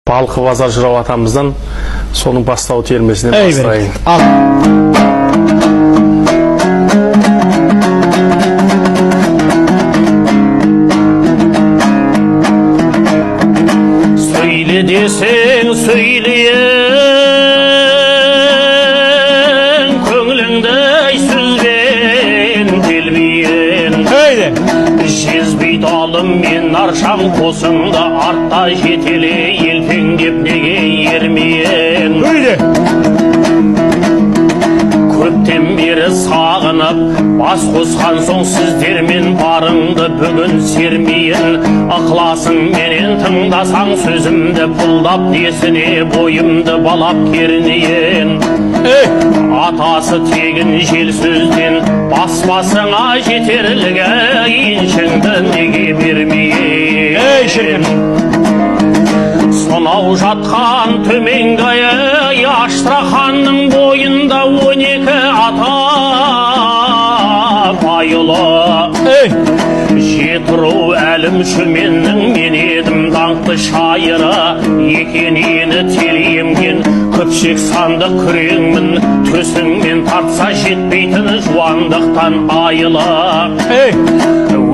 Балқы базар жырау атамыздан соның бастау термесінен бастайын. Söyle desen söyleyen, көңіліңді сөзбен келмейін. Жезбей далым мен аршам қосыңды, артта жетеле елпеңдеп неге ермейін. Көптен бері сағынып, бас қосқан соң сіздермен барыңды бүгін сермейін. Ықыласың менен тыңдасаң сөзімді пұлдап, десіне бойымды балап кернейін. Атасы тегін жел сөзден баспасыңа жетерлігі, еншіңді неге бермейін. Сонау жатқан төменгі Аштраханның бойында 12 ата байылы. Жетіру әлім шүменнің мен едім даңқты шайыры. Екенені телемген көпшек санды күреңмін, төсіңмен тартса жетпейтін жуандықтан айылы.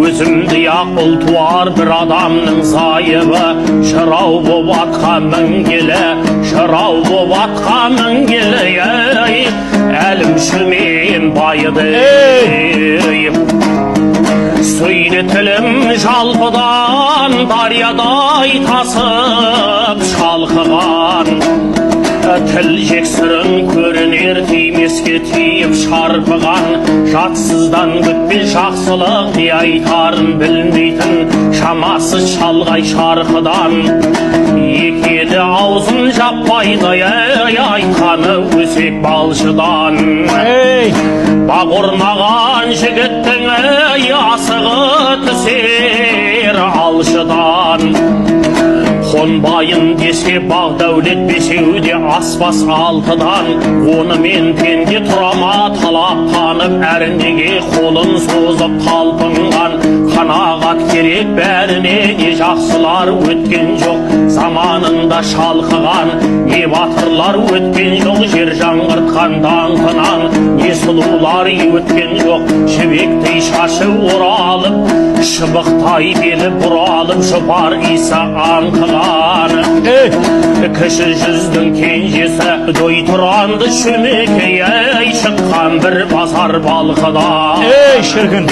Өзімді ақыл туар бір адамның зайыбы, жырау боп атқа мінгелі, жырау боп атқа мінгелі, әлім шүмен байыды. Сөйлетілім жалпыдан дариядай тасып шалқыған. Тіл жексірін көрінер тимеске тиіп шарпыған. Жатсыздан күтпе жақсылық не айтарын білмейтін, шамасы шалғай шарқыдан. Екеді аузын жаппайды айтқаны өсек балшыдан. Бақ орнаған жігіттің асығы түсер алшыдан. Қонбайын десе бақ дәулет бесеуде аспас алтыдан. Онымен пенде тұрама талап танып, әрнеге қолын созып талпынған. Қанағат керек бәріне, не жақсылар өткен жоқ заманында шалқыған. Не батырлар өткен жоқ жер жаңғыртқан даңқынан. Не сұлулар өткен жоқ жібектей шашы оралып, шыбықтай белі бұралып, жұпар иса аңқыған. Кіші жүздің кенжесі дөй тұранды шүмекей, шыққан бір базар балқыдан. Шіркін!